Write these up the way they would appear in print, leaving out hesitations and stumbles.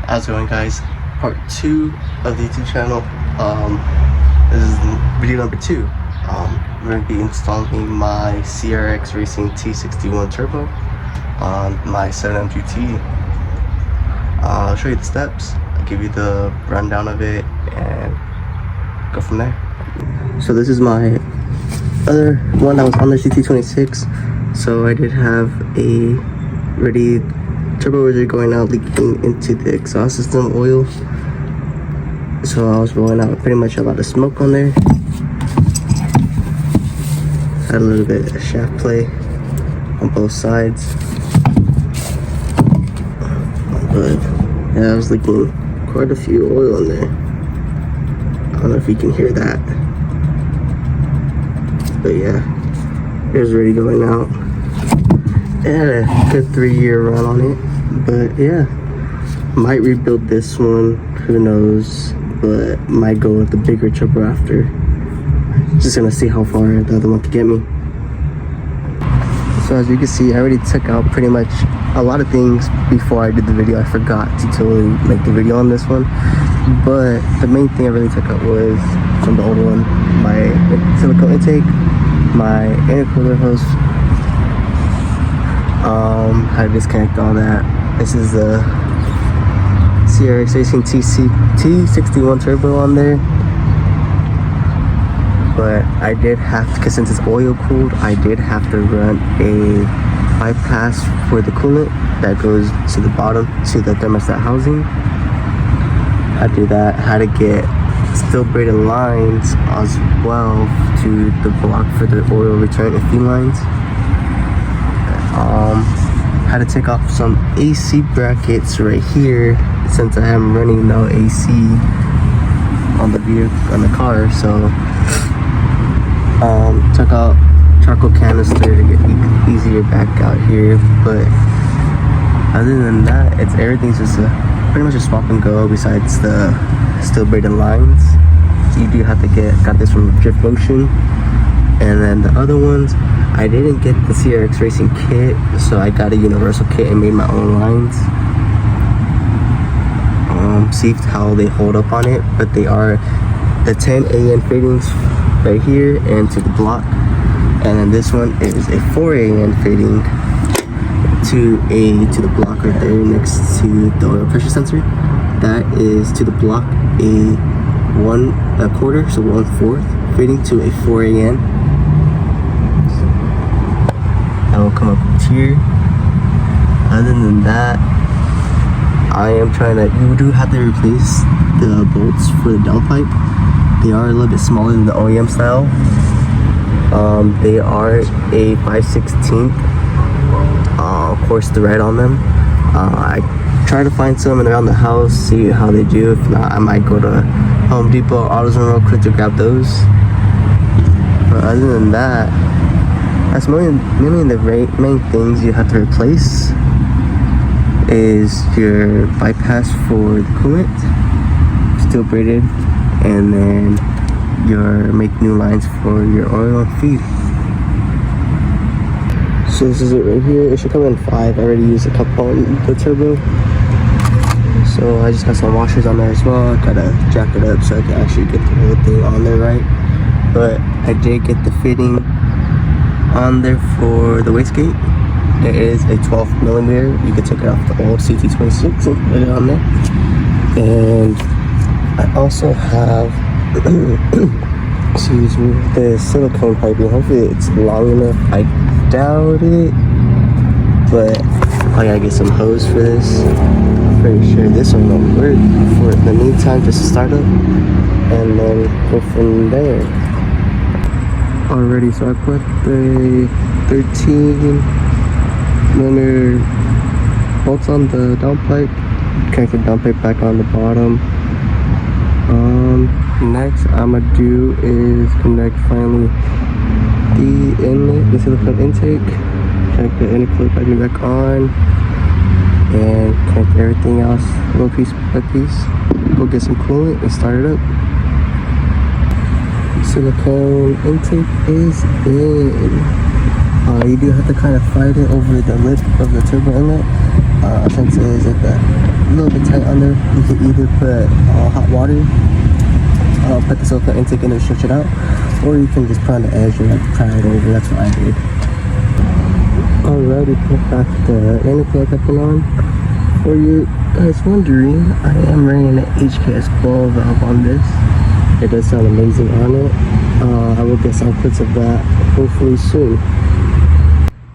How's it going, guys? Part 2 of the YouTube channel. This is video number 2. We're going to be installing my CXRacing T61 turbo on my 7MGT. I'll show you the steps, I'll give you the rundown of it, and go from there. So this is my other one that was on the CT26. So I did have a ready turbo was going out, leaking into the exhaust system oil. So I was rolling out pretty much a lot of smoke on there. Had a little bit of shaft play on both sides. But yeah, I was leaking quite a few oil in there. I don't know if you can hear that. But yeah, it was already going out. It had a good 3-year run on it. But yeah, might rebuild this one, who knows, but might go with the bigger turbo after. Just gonna see how far the other one can get me. So as you can see, I already took out pretty much a lot of things before I did the video. I forgot to totally make the video on this one, but the main thing I really took out was from the old one, my silicone intake, my intercooler hose, how to disconnect all that. This is the CXRacing T61 turbo on there. But I did have to, because since it's oil cooled, I did have to run a bypass for the coolant that goes to the bottom to the thermostat housing. I did that. Had to get steel braided lines as well to the block for the oil return and feed lines. Had to take off some AC brackets right here since I am running no AC on the vehicle, on the car. So took out charcoal canister to get easier back out here. But other than that, everything's just pretty much a swap and go besides the steel braided lines. You do have to got this from Drift Motion. And then the other ones, I didn't get the CXRacing kit, so I got a universal kit and made my own lines. See how they hold up on it, but they are the 10 AN fittings right here and to the block. And then this one is a 4 AN fitting to the block right there next to the oil pressure sensor. That is to the block a 1/4, so 1/4 fitting to a 4 AN. That will come up here. Other than that, you do have to replace the bolts for the downpipe. They are a little bit smaller than the OEM style. They are a 5/16 coarse thread on them. I try to find some around the house, see how they do. If not, I might go to Home Depot or AutoZone real quick to grab those. But other than that, that's mainly the main things you have to replace. Is your bypass for the coolant, steel braided, and then make new lines for your oil and feed. So this is it right here. It should come in 5. I already used a couple on the turbo, so I just got some washers on there as well. I gotta jack it up so I can actually get the whole thing on there right. But I did get the fitting on there for the wastegate. It is a 12mm. You can take it off the old CT26 and put it on there. And I also have excuse me, the silicone piping. Hopefully it's long enough. I doubt it, but I gotta get some hose for this. Pretty sure this one will work for the meantime, just to start up, and then go from there. Alrighty, so I put the 13mm bolts on the downpipe, connect the downpipe back on the bottom. Next I'm gonna do is connect finally the inlet, the silicone intake, connect the intercooler piping back on, and connect everything else little piece by piece. Go get some coolant and start it up. Silicone intake is in. You do have to kind of fight it over the lip of the turbo inlet. Since it is like a little bit tight under, you can either put hot water, put the silicone intake in and stretch it out, or you can just put on the edge and like try it over. That's what I did. Alrighty, put back the intercooler piping on. For you guys wondering, I am running an HKS ball valve on this. It does sound amazing on it. I will get some clips of that hopefully soon.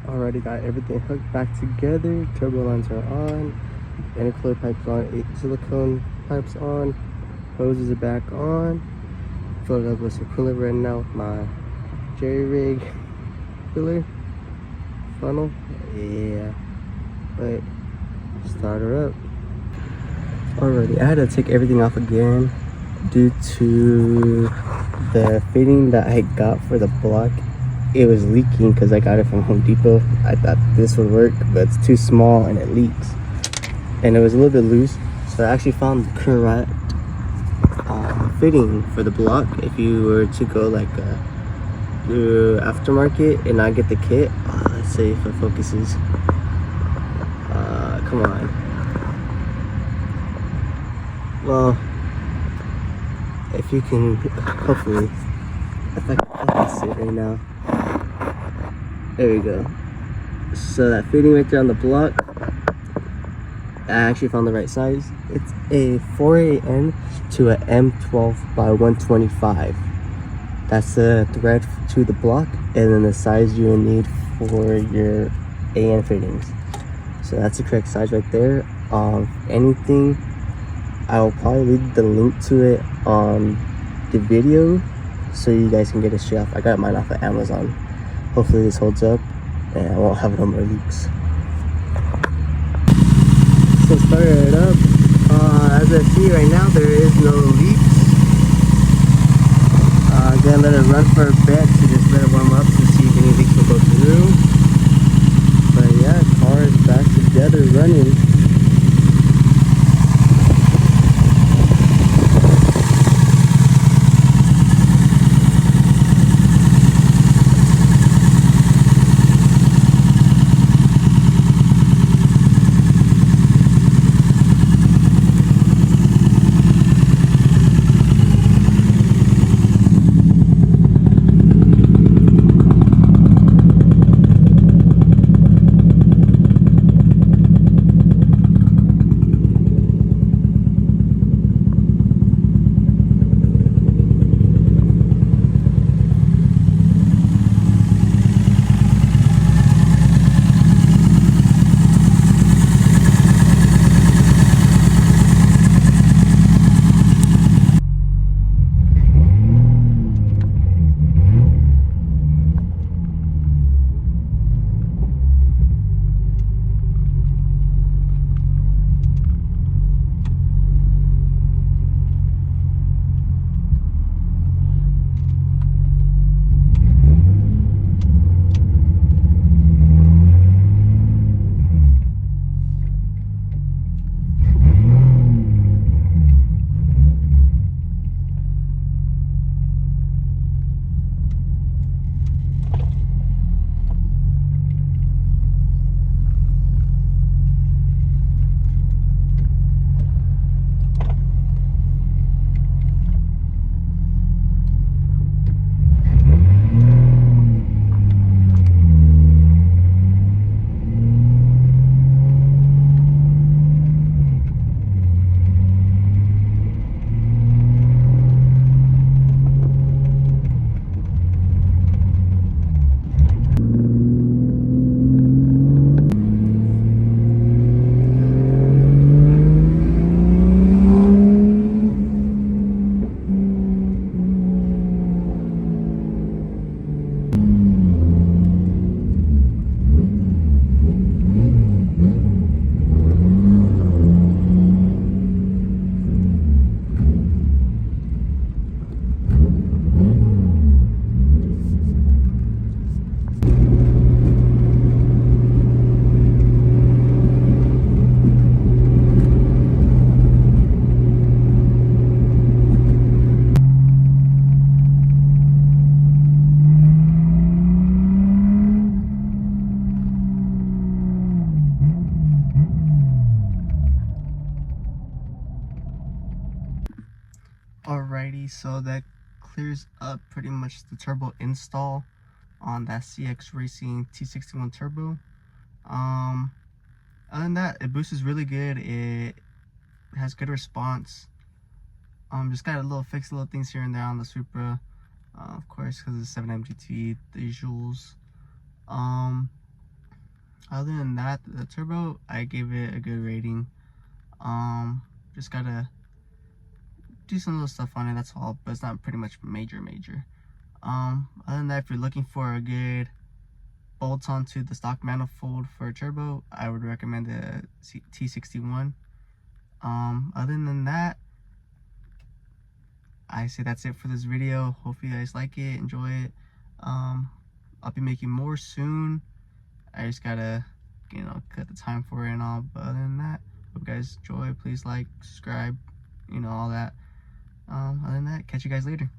Already got everything hooked back together. Turbo lines are on. Intercooler pipes on. Silicone pipes on. Hoses are back on. Filled up with some coolant right now with my jerry rig filler funnel. Yeah, but start her up. Alrighty, I had to take everything off again due to the fitting that I got for the block. It was leaking because I got it from Home Depot. I thought this would work, but it's too small and it leaks. And it was a little bit loose, so I actually found the correct fitting for the block. If you were to go like through aftermarket and not get the kit, let's see if it focuses. Come on. Well, if you can, hopefully, if I can focus it right now. There we go. So that fitting right there on the block, I actually found the right size. It's a 4AN to a M12 by 125. That's the thread to the block, and then the size you will need for your AN fittings. So that's the correct size right there. Anything, I will probably leave the link to it on the video so you guys can get it straight off. I got mine off of Amazon. Hopefully this holds up and I won't have no more leaks. So started it up. As I see right now, there is no leaks. Gonna let it run for a bit to just let it warm up to see if any leaks will go through. But yeah, car is back together running. Alrighty, so that clears up pretty much the turbo install on that CXRacing T61 turbo. Other than that, it boosts really good. It has good response. Just got a little fix little things here and there on the Supra, of course, because it's 7M GT, the usuals. Other than that, the turbo, I gave it a good rating. Just gotta do some little stuff on it, that's all, but it's not pretty much major. Other than that, if you're looking for a good bolt onto the stock manifold for a turbo, I would recommend the T61. Other than that, I say that's it for this video. Hopefully you guys like it, enjoy it. I'll be making more soon. I just gotta, cut the time for it and all. But other than that, hope you guys enjoy. Please like, subscribe, all that. Other than that, catch you guys later.